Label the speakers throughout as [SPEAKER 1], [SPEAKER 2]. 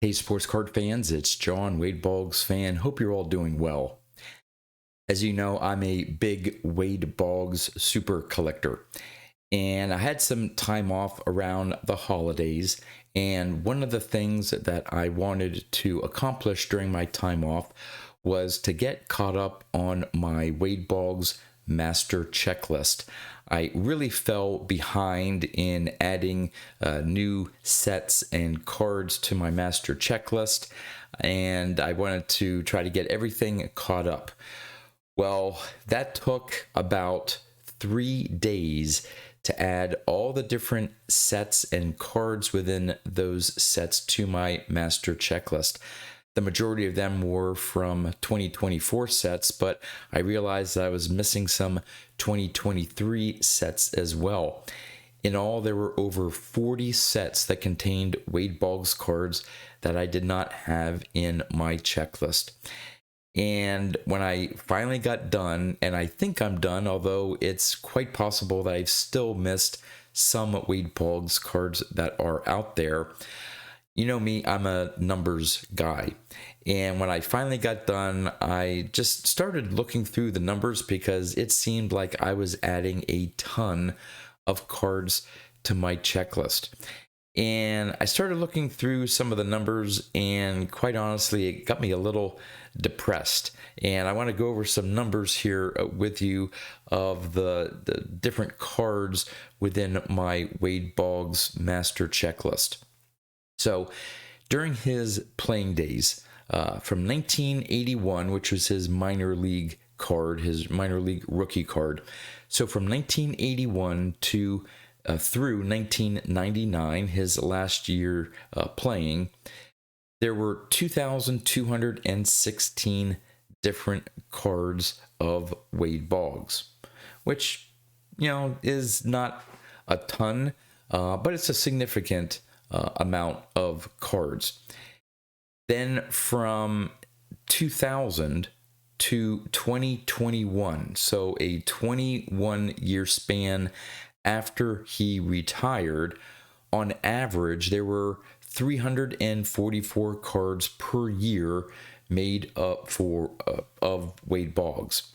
[SPEAKER 1] Hey, sports card fans, it's John, Wade Boggs fan. Hope you're all doing well. As you know, I'm a big Wade Boggs super collector, and I had some time off around the holidays. And one of the things that I wanted to accomplish during my time off was to get caught up on my Wade Boggs master checklist. I really fell behind in adding new sets and cards to my master checklist, and I wanted to try to get everything caught up. Well, that took about 3 days to add all the different sets and cards within those sets to my master checklist. The majority of them were from 2024 sets, but I realized that I was missing some 2023 sets as well. In all, there were over 40 sets that contained Wade Boggs cards that I did not have in my checklist. And when I finally got done, and I think I'm done, although it's quite possible that I've still missed some Wade Boggs cards that are out there. You know me, I'm a numbers guy. And when I finally got done, I just started looking through the numbers because it seemed like I was adding a ton of cards to my checklist. And I started looking through some of the numbers, and quite honestly, it got me a little depressed. And I want to go over some numbers here with you of the different cards within my Wade Boggs master checklist. So during his playing days, from 1981, which was his minor league card, his minor league rookie card. So from 1981 to through 1999, his last year playing, there were 2,216 different cards of Wade Boggs, which, is not a ton, but it's a significant amount of cards. Then from 2000 to 2021, so a 21-year span after he retired, on average, there were 344 cards per year made up for of Wade Boggs.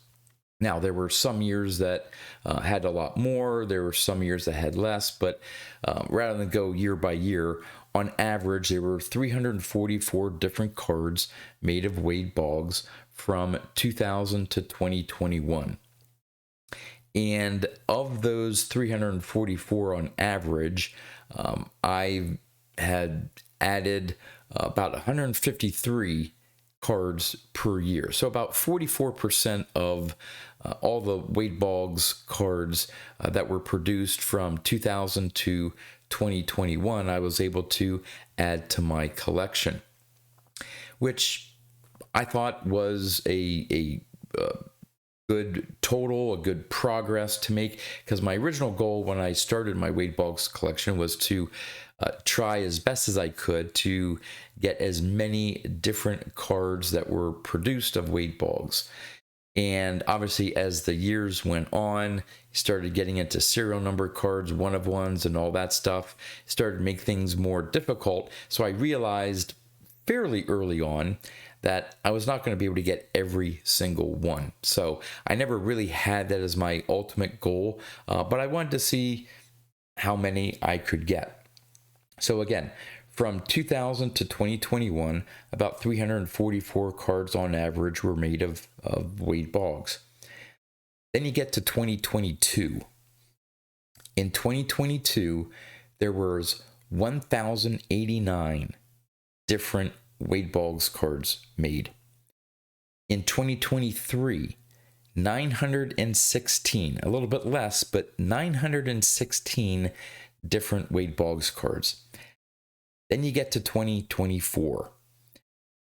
[SPEAKER 1] Now, there were some years that had a lot more. There were some years that had less, but rather than go year by year, on average, there were 344 different cards made of Wade Boggs from 2000 to 2021. And of those 344 on average, I had added about 153 cards per year. So about 44% of all the Wade Boggs cards that were produced from 2000 to 2021, I was able to add to my collection, which I thought was a good total, a good progress to make, because my original goal when I started my Wade Boggs collection was to try as best as I could to get as many different cards that were produced of Wade Boggs. And obviously, as the years went on, started getting into serial number cards, one of ones, and all that stuff. Started to make things more difficult. So I realized fairly early on that I was not going to be able to get every single one. So I never really had that as my ultimate goal, but I wanted to see how many I could get. So again, from 2000 to 2021, about 344 cards on average were made of Wade Boggs. Then you get to 2022. In 2022, there was 1,089 different Wade Boggs cards made. In 2023, 916, a little bit less, but 916 different Wade Boggs cards. Then you get to 2024,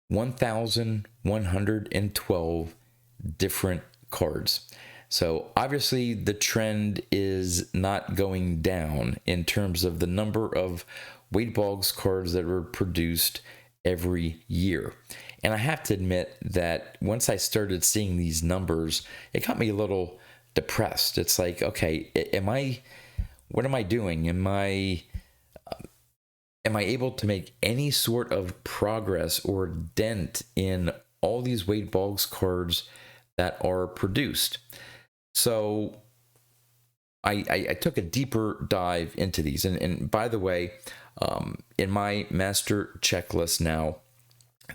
[SPEAKER 1] 1,112 different cards. So obviously the trend is not going down in terms of the number of Wade Boggs cards that were produced every year. And I have to admit that once I started seeing these numbers, it got me a little depressed. It's like, okay, what am I doing? am I able to make any sort of progress or dent in all these Wade Boggs cards that are produced? So I took a deeper dive into these. And by the way, in my master checklist now,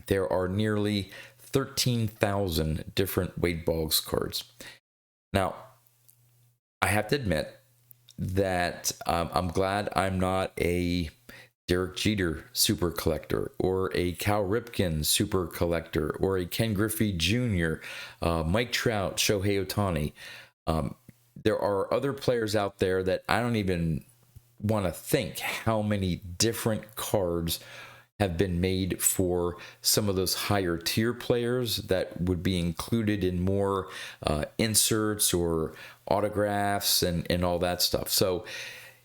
[SPEAKER 1] there are nearly 13,000 different Wade Boggs cards. Now, I have to admit that I'm glad I'm not a Derek Jeter super collector, or a Cal Ripken super collector, or a Ken Griffey Jr., Mike Trout, Shohei Ohtani. There are other players out there that I don't even want to think how many different cards have been made for some of those higher tier players that would be included in more inserts or autographs and all that stuff. So,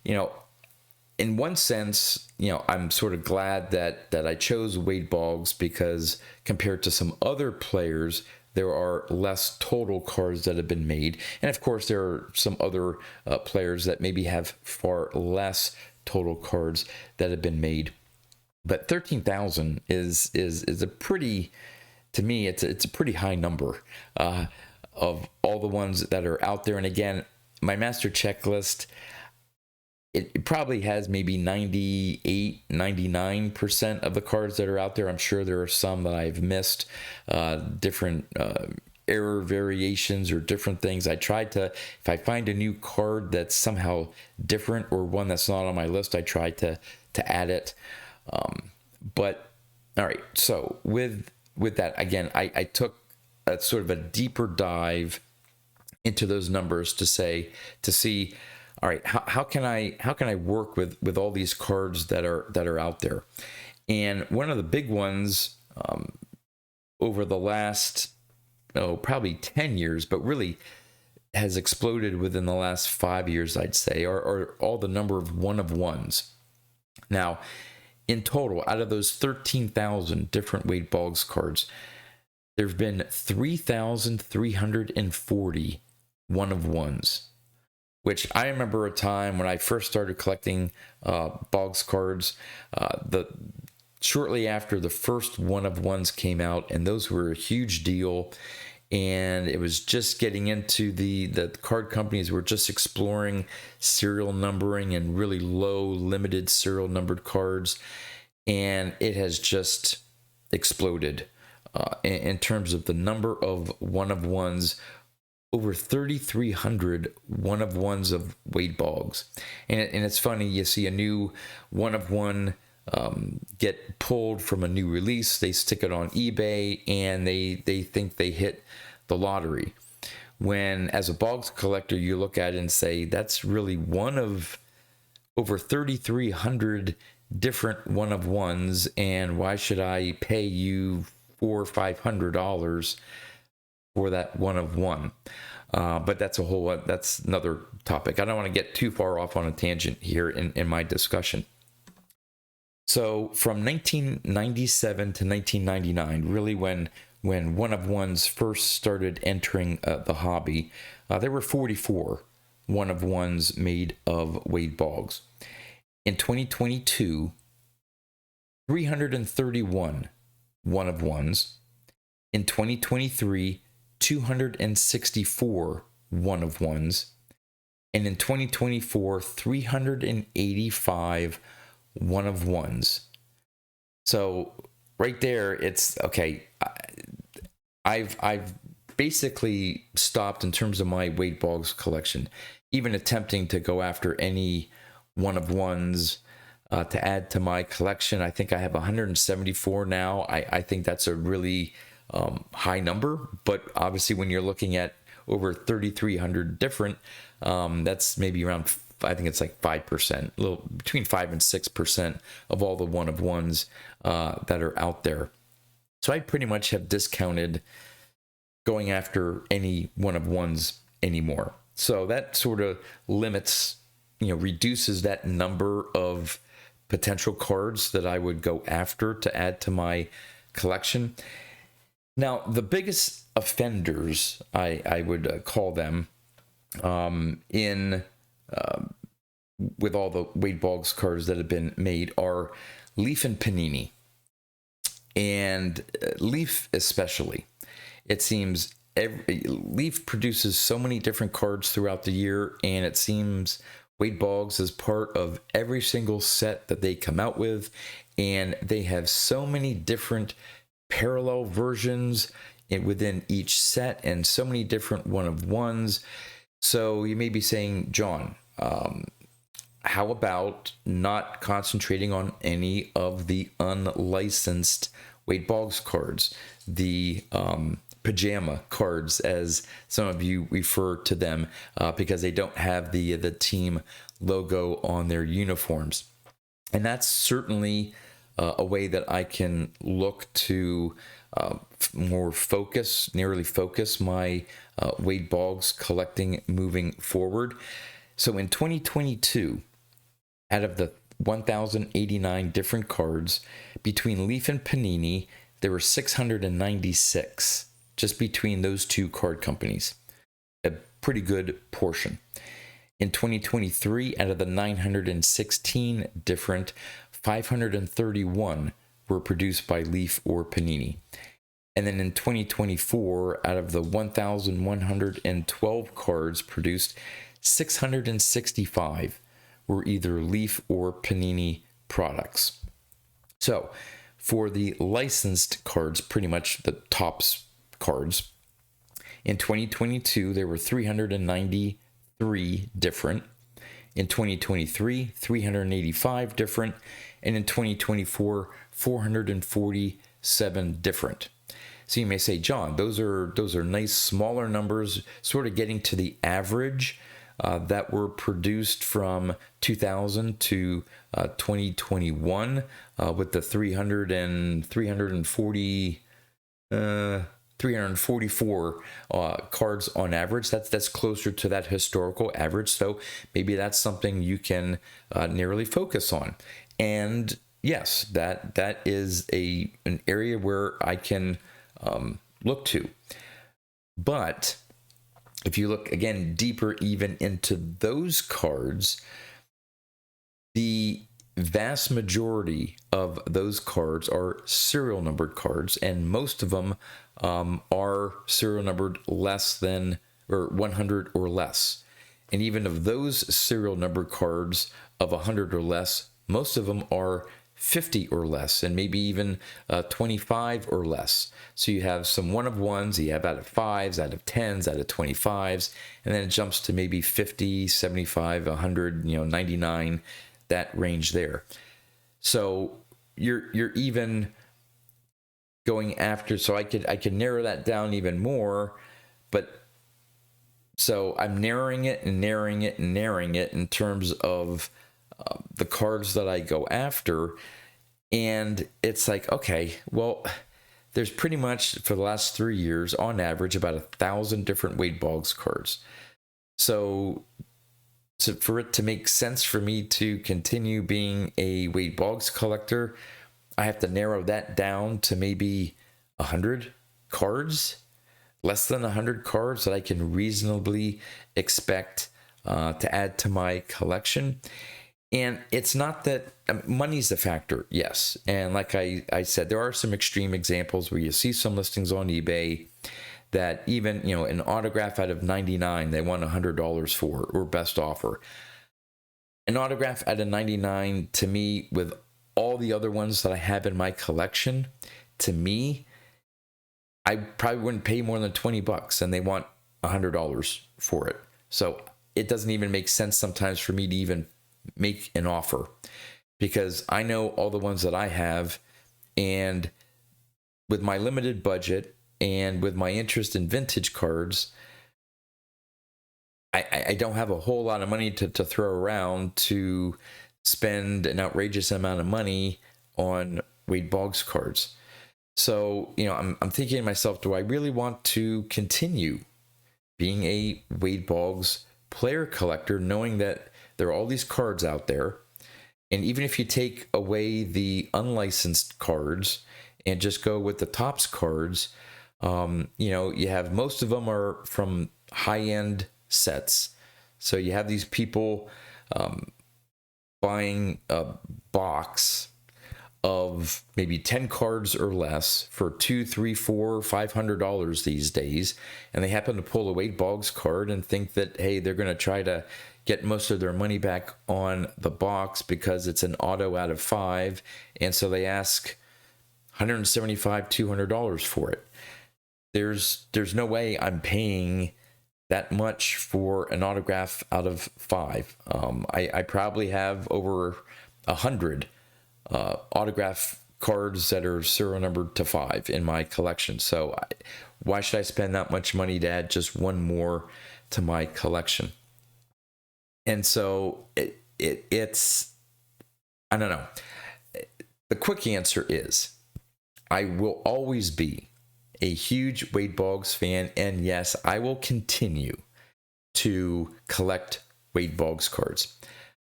[SPEAKER 1] in one sense, I'm sort of glad that I chose Wade Boggs, because compared to some other players, there are less total cards that have been made. And of course, there are some other players that maybe have far less total cards that have been made. But 13,000 is a pretty, to me, it's a pretty high number of all the ones that are out there. And again, my master checklist, it probably has maybe 98, 99% of the cards that are out there. I'm sure there are some that I've missed, different error variations or different things. I tried to, if I find a new card that's somehow different or one that's not on my list, I try to add it. But all right, so with that, again, I took a sort of a deeper dive into those numbers to see, all right, how can I work with all these cards that are out there? And one of the big ones over the last probably 10 years, but really has exploded within the last 5 years, I'd say, are all the number of one-of-ones. Now, in total, out of those 13,000 different Wade Boggs cards, there have been 3,340 one-of-ones, which I remember a time when I first started collecting Boggs cards, shortly after the first one-of-ones came out, and those were a huge deal. And it was just getting into the card companies were just exploring serial numbering and really low limited serial numbered cards. And it has just exploded in terms of the number of one-of-ones, over 3,300 one-of-ones of Wade Boggs. And it's funny, you see a new one-of-one get pulled from a new release, they stick it on eBay, and they think they hit the lottery. When, as a Boggs collector, you look at it and say, that's really one of over 3,300 different one-of-ones, and why should I pay you $400 or $500 for that one-of-one? But that's another topic. I don't want to get too far off on a tangent here in my discussion. So from 1997 to 1999, really when one-of-ones first started entering the hobby, there were 44 one-of-ones made of Wade Boggs. In 2022, 331 one-of-ones. In 2023, 264 one-of-ones. And in 2024, 385 one-of-ones. So right there, it's okay. I've basically stopped in terms of my Wade Boggs collection, even attempting to go after any one-of-ones to add to my collection. I think I have 174 now. I think that's a really high number, but obviously when you're looking at over 3,300 different, that's maybe around, I think it's like 5%, a little between 5 and 6% of all the one-of-ones that are out there. So I pretty much have discounted going after any one-of-ones anymore. So that sort of limits, reduces that number of potential cards that I would go after to add to my collection. Now, the biggest offenders, I would call them, in with all the Wade Boggs cards that have been made are Leaf and Panini. And Leaf especially. It seems Leaf produces so many different cards throughout the year, and it seems Wade Boggs is part of every single set that they come out with, and they have so many different parallel versions within each set and so many different one-of-ones. So you may be saying, John, how about not concentrating on any of the unlicensed Wade Boggs cards, the pajama cards, as some of you refer to them, because they don't have the team logo on their uniforms? And that's certainly a way that I can look to narrowly focus my Wade Boggs collecting moving forward. So in 2022, out of the 1,089 different cards, between Leaf and Panini, there were 696 just between those two card companies. A pretty good portion. In 2023, out of the 916 different, 531 were produced by Leaf or Panini. And then in 2024, out of the 1,112 cards produced, 665 were either Leaf or Panini products. So for the licensed cards, pretty much the tops cards, in 2022, there were 393 different. In 2023, 385 different. And in 2024, 447 different. So you may say, John, those are nice smaller numbers, sort of getting to the average that were produced from 2000 to 2021 with the 344 cards on average. That's closer to that historical average. So maybe that's something you can narrowly focus on. And yes, that is an area where I can look to. But if you look again deeper even into those cards, the vast majority of those cards are serial numbered cards, and most of them are serial numbered less than or 100 or less. And even of those serial numbered cards of 100 or less, most of them are 50 or less, and maybe even 25 or less. So you have some one-of-ones, you have out of 5s, out of 10s, out of 25s, and then it jumps to maybe 50, 75, 100, 99, that range there. So you're even going after, so I could narrow that down even more, but so I'm narrowing it in terms of the cards that I go after. And it's like, okay, well, there's pretty much for the last 3 years on average about 1,000 different Wade Boggs cards. So for it to make sense for me to continue being a Wade Boggs collector, I have to narrow that down to maybe 100 cards, less than 100 cards that I can reasonably expect to add to my collection. And it's not that money's a factor, yes. And like I said, there are some extreme examples where you see some listings on eBay that even, an autograph out of 99, they want $100 for, or best offer. An autograph out of 99, to me, with all the other ones that I have in my collection, to me, I probably wouldn't pay more than $20, and they want $100 for it. So it doesn't even make sense sometimes for me to even make an offer, because I know all the ones that I have, and with my limited budget and with my interest in vintage cards, I don't have a whole lot of money to throw around to spend an outrageous amount of money on Wade Boggs cards. So, I'm thinking to myself, do I really want to continue being a Wade Boggs player collector, knowing that there are all these cards out there? And even if you take away the unlicensed cards and just go with the tops cards, you have, most of them are from high-end sets. So you have these people buying a box of maybe 10 cards or less for $2, $3, $4, $500 these days, and they happen to pull a Wade Boggs card and think that, hey, they're going to try to get most of their money back on the box because it's an auto out of 5, and so they ask $175, $200 for it. There's no way I'm paying that much for an autograph out of 5. I probably have over 100 autograph cards that are serial numbered to 5 in my collection. So why should I spend that much money to add just one more to my collection? And so it's, I don't know. The quick answer is I will always be a huge Wade Boggs fan, and yes, I will continue to collect Wade Boggs cards.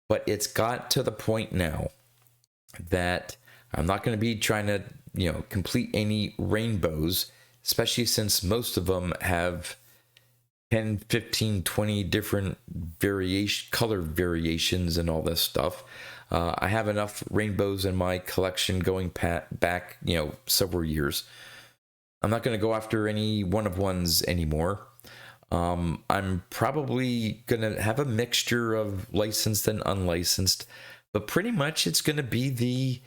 [SPEAKER 1] But it's got to the point now that I'm not going to be trying to, complete any rainbows, especially since most of them have 10, 15, 20 different color variations and all this stuff. I have enough rainbows in my collection going back, several years. I'm not going to go after any one-of-ones anymore. I'm probably going to have a mixture of licensed and unlicensed, but pretty much it's going to be the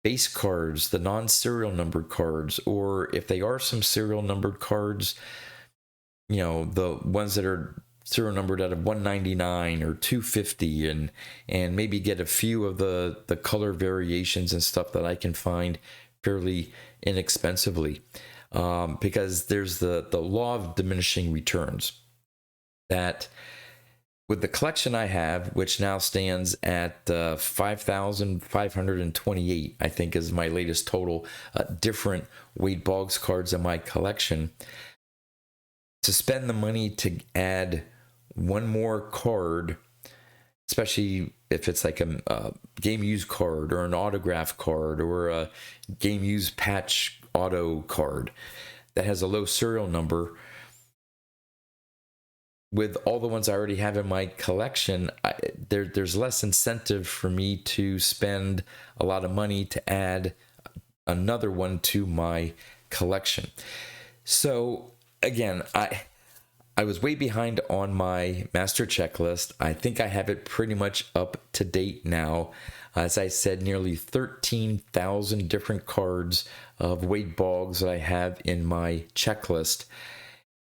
[SPEAKER 1] base cards, the non-serial numbered cards, or if they are some serial numbered cards, the ones that are serial numbered out of 199 or 250, and maybe get a few of the color variations and stuff that I can find fairly inexpensively. Because there's the law of diminishing returns, that with the collection I have, which now stands at 5,528, I think is my latest total, different Wade Boggs cards in my collection, to spend the money to add one more card, especially if it's like a game used card or an autograph card or a game used patch auto card that has a low serial number, with all the ones I already have in my collection, there's less incentive for me to spend a lot of money to add another one to my collection. So again, I was way behind on my master checklist. I think I have it pretty much up to date now. As I said, nearly 13,000 different cards of Wade Boggs that I have in my checklist.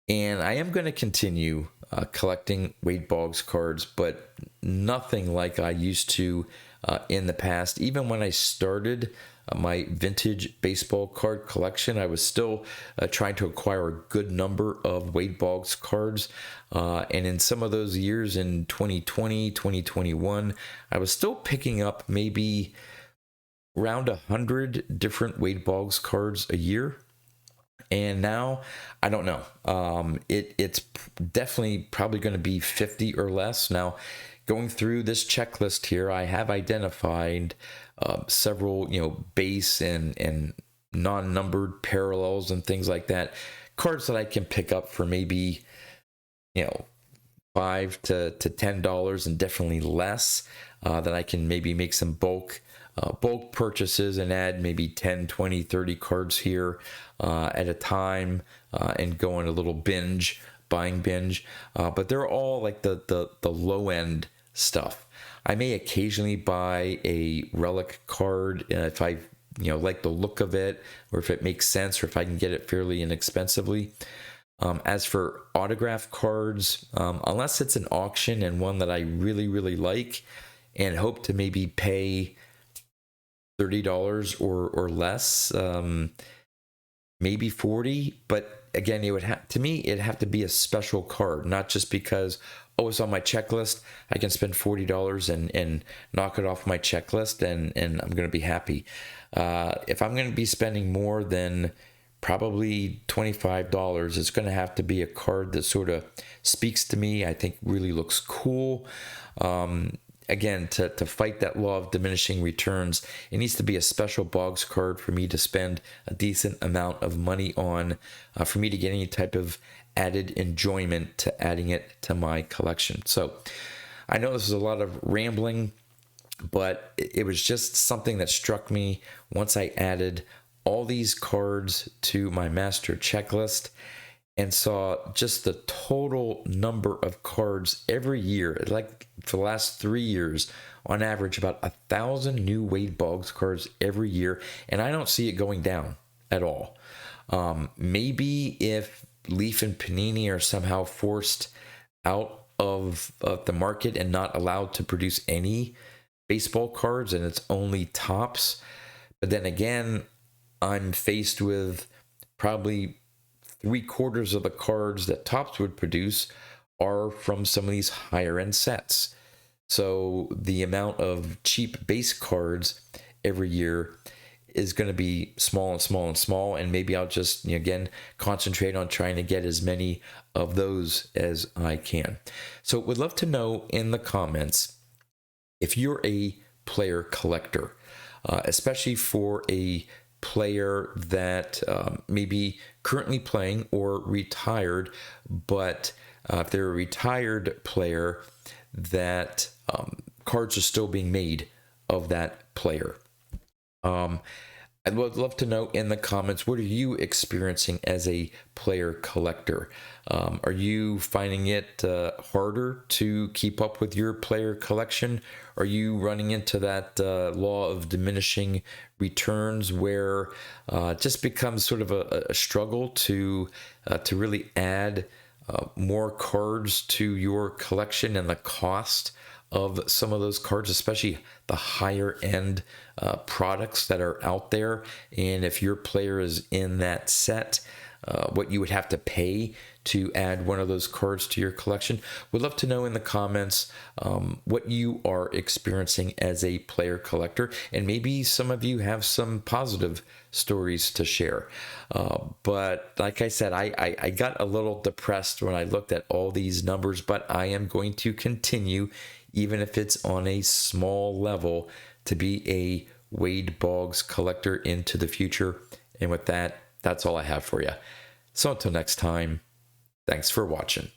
[SPEAKER 1] And I am going to continue collecting Wade Boggs cards, but nothing like I used to in the past. Even when I started my vintage baseball card collection, I was still trying to acquire a good number of Wade Boggs cards. And in some of those years in 2020, 2021, I was still picking up maybe around 100 different Wade Boggs cards a year. And now, I don't know. It's definitely probably going to be 50 or less. Now, going through this checklist here, I have identified several, base and non-numbered parallels and things like that. Cards that I can pick up for maybe, $5 to $10 and definitely less. That I can maybe make some bulk purchases and add maybe 10, 20, 30 cards here at a time and go on a little buying binge. But they're all like the low end stuff. I may occasionally buy a relic card if I like the look of it, or if it makes sense, or if I can get it fairly inexpensively. As for autograph cards, unless it's an auction and one that I really, really like and hope to maybe pay $30 or less, maybe 40, but again, it'd have to be a special card, not just because, oh, it's on my checklist, I can spend $40 and knock it off my checklist and I'm going to be happy. If I'm going to be spending more than probably $25, it's going to have to be a card that sort of speaks to me, I think really looks cool. Again, to fight that law of diminishing returns, it needs to be a special Boggs card for me to spend a decent amount of money on, for me to get any type of added enjoyment to adding it to my collection. So I know this is a lot of rambling, but it was just something that struck me once I added all these cards to my master checklist and saw just the total number of cards every year. Like for the last 3 years, on average, about 1,000 new Wade Boggs cards every year, and I don't see it going down at all. Maybe if Leaf and Panini are somehow forced out of the market and not allowed to produce any baseball cards and it's only Topps. But then again, I'm faced with probably 3/4 of the cards that Topps would produce are from some of these higher end sets. So the amount of cheap base cards every year is going to be small and small and small. And maybe I'll just, again, concentrate on trying to get as many of those as I can. So would love to know in the comments if you're a player collector, especially for a player that may be currently playing or retired, but if they're a retired player, that cards are still being made of that player. I would love to know in the comments, what are you experiencing as a player collector? Are you finding it harder to keep up with your player collection? Are you running into that law of diminishing returns where it just becomes sort of a struggle to really add more cards to your collection, and the cost of some of those cards, especially the higher end products that are out there? And if your player is in that set, what you would have to pay to add one of those cards to your collection. Would love to know in the comments what you are experiencing as a player collector, and maybe some of you have some positive stories to share. But like I said, I got a little depressed when I looked at all these numbers, but I am going to continue, even if it's on a small level, to be a Wade Boggs collector into the future. And with that, that's all I have for you. So until next time, thanks for watching.